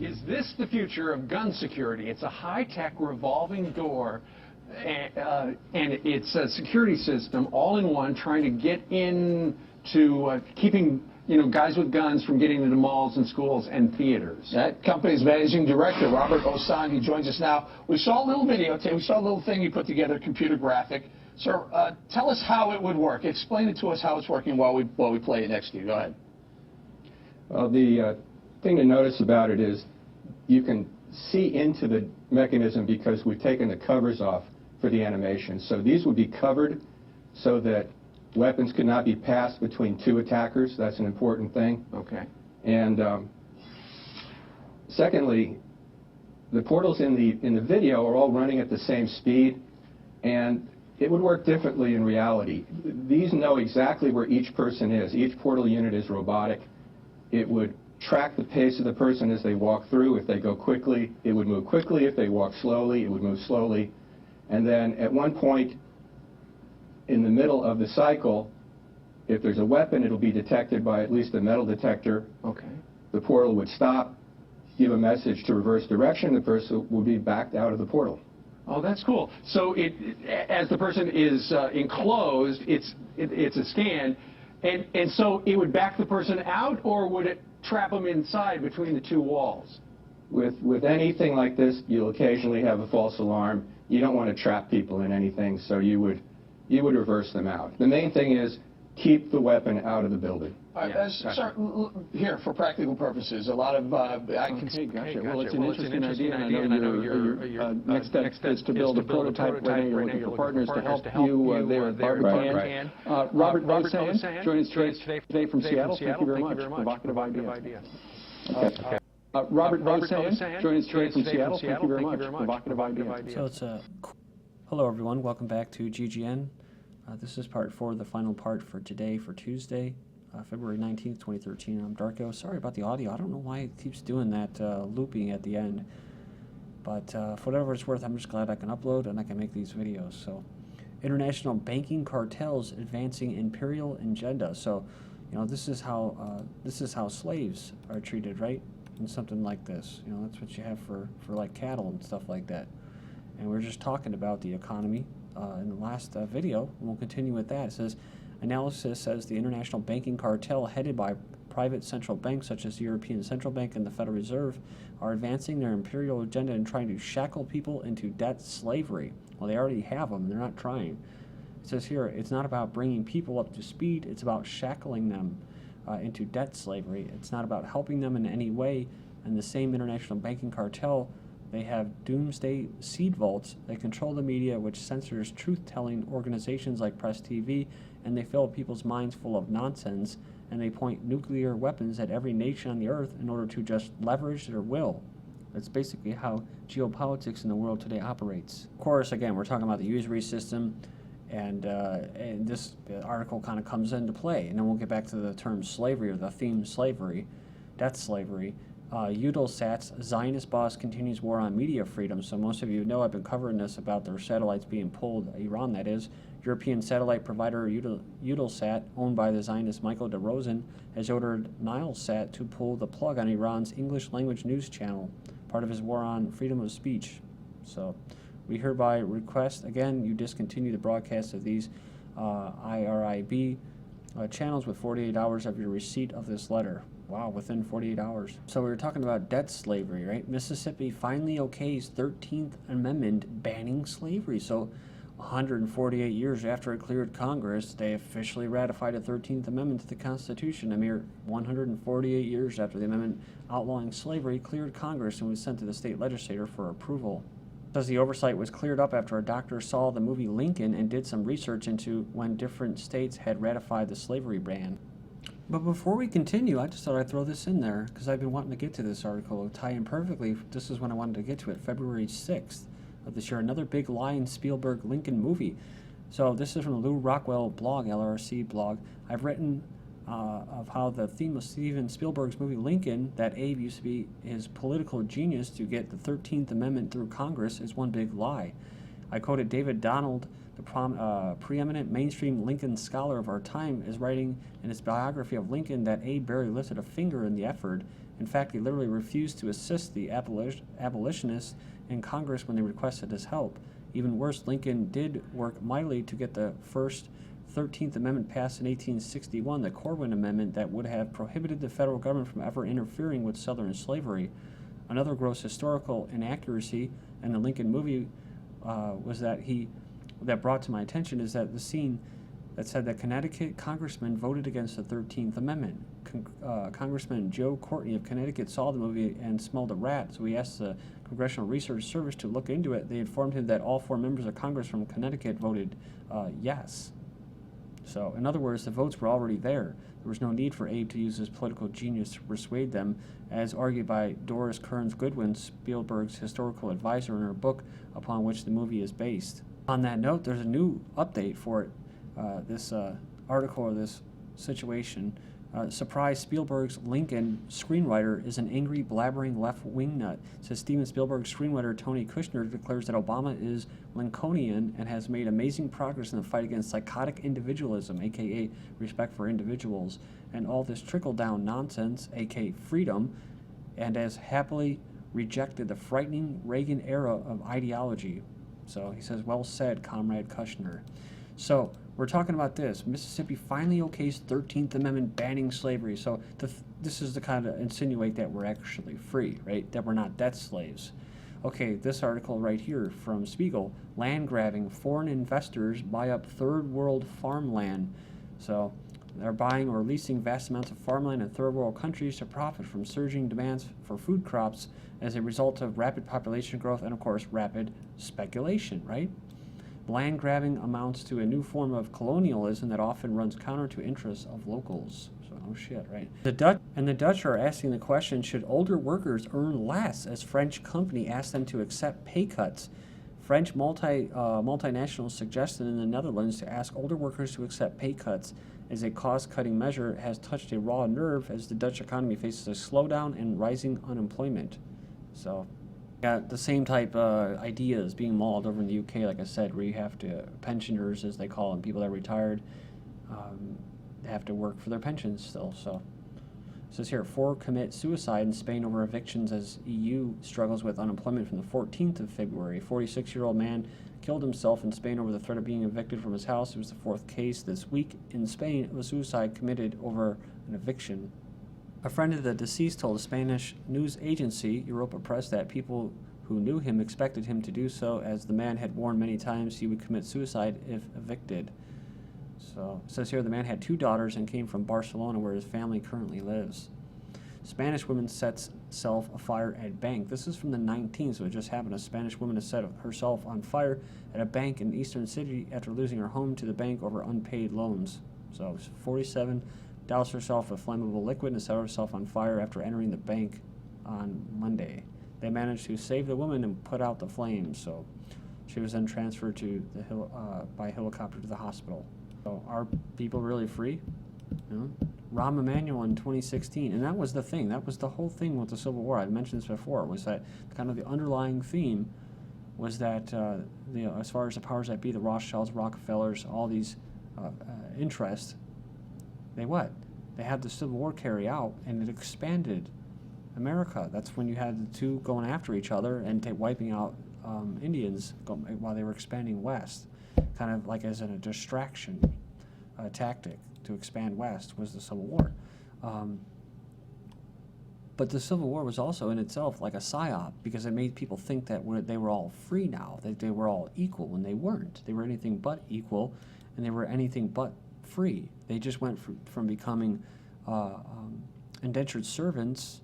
Is this the future of gun security? It's a high-tech revolving door, and it's a security system all in one, trying to get into keeping guys with guns from getting into malls and schools and theaters. That company's managing director, Robert Osan, he joins us now. We saw a little video today. We saw a little thing you put together, computer graphic. Sir, tell us how it would work. Explain it to us how it's working while we play it next to you. Go ahead. Well, the thing to notice about it is you can see into the mechanism because we've taken the covers off for the animation. So these would be covered so that weapons could not be passed between two attackers. That's an important thing. Okay. And secondly, the portals in the video are all running at the same speed, and it would work differently in reality. These know exactly where each person is. Each portal unit is robotic. It would track the pace of the person as they walk through. If they go quickly, it would move quickly. If they walk slowly, it would move slowly. And then at one point in the middle of the cycle, if there's a weapon, it'll be detected by at least a metal detector. Okay. The portal would stop, give a message to reverse direction. The person would be backed out of the portal. Oh, that's cool. So as the person is enclosed, it's a scan, and so it would back the person out, or would it trap them inside between the two walls? With anything like this, you'll occasionally have a false alarm. You don't want to trap people in anything, so you would reverse them out. The main thing is keep the weapon out of the building. Sir, here, for practical purposes, a lot of... Okay, gotcha. Well, it's an interesting idea, and I know your next step is to build a prototype. Right now you're looking for partners to help you there at Barbican. Robert Osan, joining us today from Seattle. Thank you very much. Provocative idea. Okay. Robert Osan, joining us today from Seattle. Thank you very much. Provocative idea. So it's hello everyone, welcome back to GGN. This is part 4, the final part for today, for Tuesday, February 19th, 2013. I'm Darko. Sorry about the audio. I don't know why it keeps doing that looping at the end. But for whatever it's worth, I'm just glad I can upload and I can make these videos. So, international banking cartels advancing imperial agenda. So, this is how slaves are treated, right? And something like this. That's what you have for like cattle and stuff like that. And we're just talking about the economy in the last video, and we'll continue with that. It says, analysis says the international banking cartel headed by private central banks such as the European Central Bank and the Federal Reserve are advancing their imperial agenda and trying to shackle people into debt slavery. Well, they already have them. They're not trying. It says here, it's not about bringing people up to speed. It's about shackling them into debt slavery. It's not about helping them in any way. And the same international banking cartel, they have doomsday seed vaults. They control the media, which censors truth-telling organizations like Press TV, and they fill people's minds full of nonsense, and they point nuclear weapons at every nation on the earth in order to just leverage their will. That's basically how geopolitics in the world today operates. Of course, again, we're talking about the usury system, and this article kind of comes into play, and then we'll get back to the term slavery, or the theme slavery, debt slavery. Eutelsat's Zionist boss continues war on media freedom. So most of you know I've been covering this about their satellites being pulled, Iran that is. European satellite provider Eutelsat, owned by the Zionist Michael de Rosen, has ordered Nilesat to pull the plug on Iran's English language news channel, part of his war on freedom of speech. So we hereby request, again, you discontinue the broadcast of these IRIB channels with 48 hours of your receipt of this letter. Wow, within 48 hours. So we were talking about debt slavery, right? Mississippi finally okays 13th Amendment banning slavery. So 148 years after it cleared Congress, they officially ratified a 13th Amendment to the Constitution. A mere 148 years after the amendment outlawing slavery cleared Congress and was sent to the state legislature for approval. It says the oversight was cleared up after a doctor saw the movie Lincoln and did some research into when different states had ratified the slavery ban. But before we continue, I just thought I'd throw this in there because I've been wanting to get to this article. It'll tie in perfectly. This is when I wanted to get to it, February 6th of this year. Another big lie in Spielberg Lincoln movie. So this is from the Lou Rockwell blog, LRC blog. I've written of how the theme of Steven Spielberg's movie Lincoln, that Abe used to be his political genius to get the 13th Amendment through Congress, is one big lie. I quoted David Donald, the preeminent mainstream Lincoln scholar of our time, is writing in his biography of Lincoln that Abe barely lifted a finger in the effort, In fact, he literally refused to assist the abolitionists in Congress when they requested his help. Even worse, Lincoln did work mightily to get the first 13th Amendment passed in 1861, the Corwin Amendment, that would have prohibited the federal government from ever interfering with Southern slavery. Another gross historical inaccuracy in the Lincoln movie that brought to my attention is that the scene that said that Connecticut congressmen voted against the 13th Amendment. Congressman Joe Courtney of Connecticut saw the movie and smelled a rat, so he asked the Congressional Research Service to look into it. They informed him that all 4 members of Congress from Connecticut voted yes. So, in other words, the votes were already there. There was no need for Abe to use his political genius to persuade them, as argued by Doris Kearns Goodwin, Spielberg's historical advisor, in her book upon which the movie is based. On that note, there's a new update for it. This article or this situation. Surprise, Spielberg's Lincoln screenwriter is an angry, blabbering left-wing nut. Says Steven Spielberg's screenwriter Tony Kushner declares that Obama is Lincolnian and has made amazing progress in the fight against psychotic individualism, aka respect for individuals, and all this trickle-down nonsense, aka freedom, and has happily rejected the frightening Reagan era of ideology. So he says, well said, Comrade Kushner. So we're talking about this. Mississippi finally okays 13th Amendment banning slavery. So this is to kind of insinuate that we're actually free, right? That we're not debt slaves. Okay, this article right here from Spiegel, land grabbing, foreign investors buy up third world farmland. So they're buying or leasing vast amounts of farmland in third world countries to profit from surging demands for food crops as a result of rapid population growth and, of course, rapid speculation, right? Land grabbing amounts to a new form of colonialism that often runs counter to interests of locals. So, oh shit, right? The Dutch are asking the question, should older workers earn less, as French company asked them to accept pay cuts? French multinationals suggested in the Netherlands to ask older workers to accept pay cuts as a cost-cutting measure has touched a raw nerve as the Dutch economy faces a slowdown and rising unemployment. So, got the same type ideas being mauled over in the UK, like I said, where you have to, pensioners as they call them, people that are retired, they have to work for their pensions still. So it says here, 4 commit suicide in Spain over evictions as EU struggles with unemployment from the 14th of February. A 46-year-old man killed himself in Spain over the threat of being evicted from his house. It was the 4th case this week in Spain of a suicide committed over an eviction. A friend of the deceased told a Spanish news agency, Europa Press, that people who knew him expected him to do so, as the man had warned many times he would commit suicide if evicted. So it says here the man had 2 daughters and came from Barcelona, where his family currently lives. Spanish woman sets self afire at bank. This is from the 19th, so it just happened. A Spanish woman has set herself on fire at a bank in Eastern City after losing her home to the bank over unpaid loans. So 47 doused herself with flammable liquid and set herself on fire after entering the bank on Monday. They managed to save the woman and put out the flames, so she was then transferred to by helicopter to the hospital. So are people really free? You know? Rahm Emanuel in 2016, and that was the thing. That was the whole thing with the Civil War. I've mentioned this before. Was that kind of the underlying theme? Was that as far as the powers that be, the Rothschilds, Rockefellers, all these interests. They had the Civil War carry out, and it expanded America. That's when you had the two going after each other and wiping out Indians while they were expanding west, kind of like as a distraction tactic to expand west was the Civil War. But the Civil War was also in itself like a psyop, because it made people think that they were all free now, that they were all equal, when they weren't. They were anything but equal, and they were anything but free. They just went from becoming indentured servants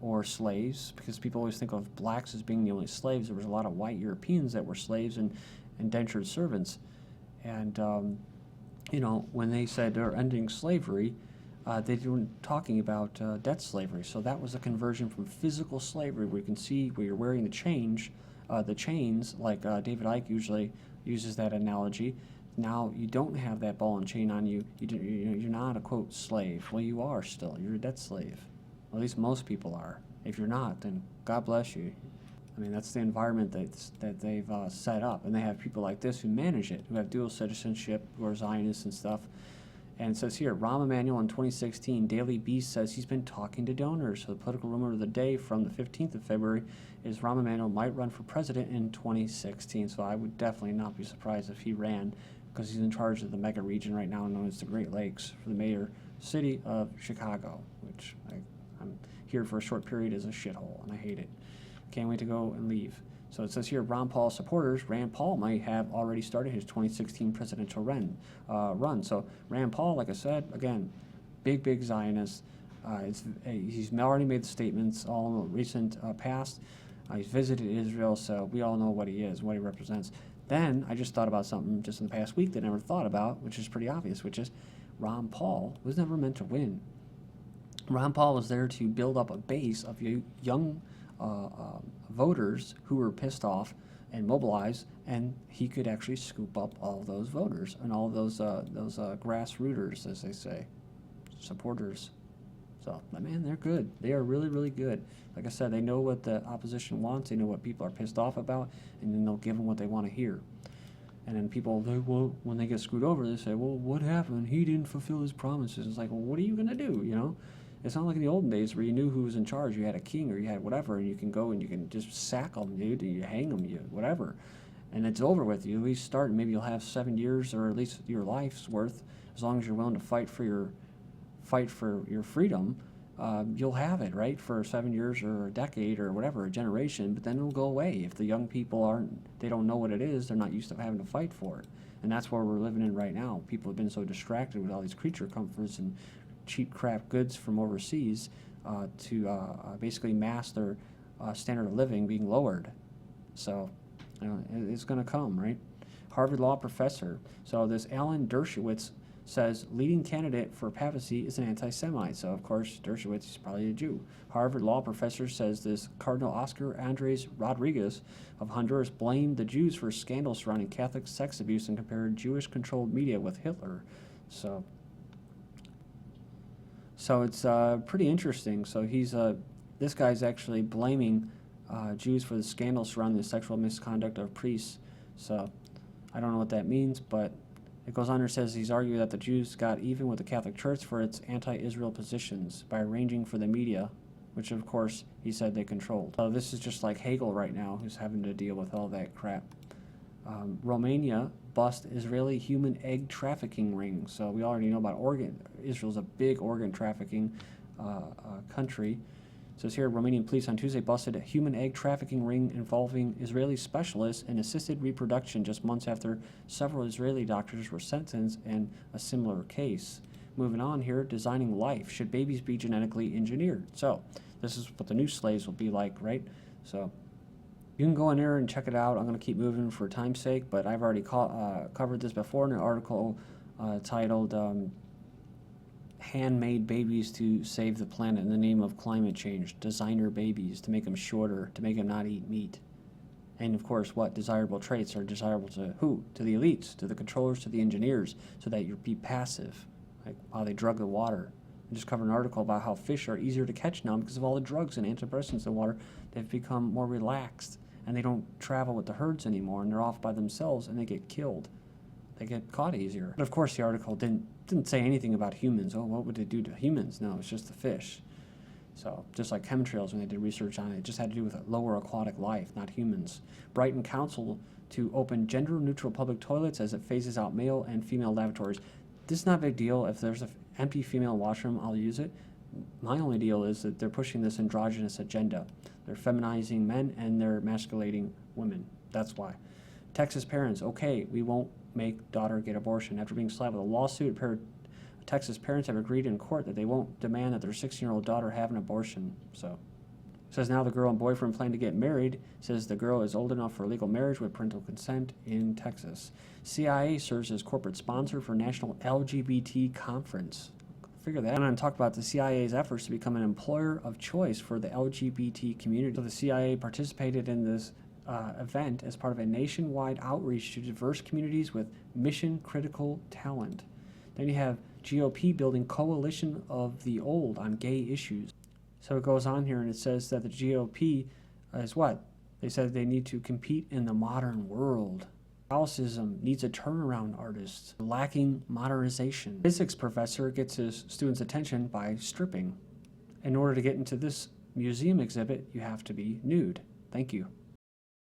or slaves, because people always think of blacks as being the only slaves. There was a lot of white Europeans that were slaves and indentured servants. And, when they said they're ending slavery, they weren't talking about debt slavery. So that was a conversion from physical slavery, where you can see where you're wearing the chains, like David Icke usually uses that analogy. Now you don't have that ball and chain on you. You're not a, quote, slave. Well, you are still. You're a debt slave. Well, at least most people are. If you're not, then God bless you. I mean, that's the environment that they've set up. And they have people like this who manage it, who have dual citizenship, who are Zionists and stuff. And it says here, Rahm Emanuel in 2016, Daily Beast says he's been talking to donors. So the political rumor of the day from the 15th of February is Rahm Emanuel might run for president in 2016. So I would definitely not be surprised if he ran, because he's in charge of the mega region right now known as the Great Lakes for the mayor city of Chicago, which I'm here for a short period is a shithole, and I hate it. Can't wait to go and leave. So it says here, Ron Paul supporters, Rand Paul might have already started his 2016 presidential run. So Rand Paul, like I said, again, big Zionist. He's already made the statements all in the recent past. He's visited Israel, so we all know what he is, what he represents. Then I just thought about something just in the past week that I never thought about, which is pretty obvious, which is Ron Paul was never meant to win. Ron Paul was there to build up a base of young voters who were pissed off and mobilized, and he could actually scoop up all those voters and all those grassrooters, as they say, supporters. So, man, they're good. They are really good. Like I said, they know what the opposition wants. They know what people are pissed off about, and then they'll give them what they want to hear. And then people, when they get screwed over, they say, well, what happened? He didn't fulfill his promises. It's like, well, what are you going to do, you know? It's not like in the olden days where you knew who was in charge. You had a king or you had whatever, and you can go and you can just sack them, dude, and you hang them, whatever. And it's over with. You at least start, and maybe you'll have 7 years or at least your life's worth, as long as you're willing to fight for your freedom. You'll have it, right, for 7 years or a decade or whatever, a generation, but then it'll go away. If the young people they don't know what it is, they're not used to having to fight for it. And that's where we're living in right now. People have been so distracted with all these creature comforts and cheap crap goods from overseas to basically mask their standard of living being lowered. So, you know, it's going to come, right? Harvard law professor. So this Alan Dershowitz says leading candidate for papacy is an anti-Semite. So, of course, Dershowitz is probably a Jew. Harvard law professor says this Cardinal Oscar Andres Rodriguez of Honduras blamed the Jews for scandals surrounding Catholic sex abuse and compared Jewish-controlled media with Hitler. So it's pretty interesting. So this guy's actually blaming Jews for the scandal surrounding the sexual misconduct of priests. So I don't know what that means, but it goes on and says he's argued that the Jews got even with the Catholic Church for its anti-Israel positions by arranging for the media, which of course he said they controlled. So this is just like Hegel right now, who's having to deal with all that crap. Romania bust Israeli human egg trafficking ring. So we already know about Israel's a big organ trafficking country. It says here, Romanian police on Tuesday busted a human egg trafficking ring involving Israeli specialists in assisted reproduction just months after several Israeli doctors were sentenced in a similar case. Moving on here, designing life. Should babies be genetically engineered? So this is what the new slaves will be like, right? So you can go in there and check it out. I'm going to keep moving for time's sake, but I've already covered this before in an article titled Handmade Babies to Save the Planet in the Name of Climate Change. Designer babies to make them shorter, to make them not eat meat. And of course, what desirable traits are desirable to who? To the elites, to the controllers, to the engineers, so that you'll be passive, like how they drug the water. I just covered an article about how fish are easier to catch now because of all the drugs and antidepressants in water. They've become more relaxed, and they don't travel with the herds anymore, and they're off by themselves, and they get killed. They get caught easier. But of course, the article didn't say anything about humans. Oh, what would they do to humans? No, it's just the fish. So just like chemtrails when they did research on it, it just had to do with lower aquatic life, not humans. Brighton Council to open gender-neutral public toilets as it phases out male and female lavatories. This is not a big deal. If there's an empty female washroom, I'll use it. My only deal is that they're pushing this androgynous agenda. They're feminizing men and they're emasculating women. That's why. Texas parents, okay, we won't make daughter get abortion. After being slapped with a lawsuit, Texas parents have agreed in court that they won't demand that their 16-year-old daughter have an abortion. So, says now the girl and boyfriend plan to get married. Says the girl is old enough for legal marriage with parental consent in Texas. CIA serves as corporate sponsor for National LGBT Conference. Figure that. I'm going to talk about the CIA's efforts to become an employer of choice for the LGBT community. So the CIA participated in this event as part of a nationwide outreach to diverse communities with mission-critical talent. Then you have GOP building coalition of the old on gay issues. So it goes on here and it says that the GOP is what? They said they need to compete in the modern world. Catholicism needs a turnaround artist, lacking modernization. Physics professor gets his students' attention by stripping. In order to get into this museum exhibit, you have to be nude. Thank you.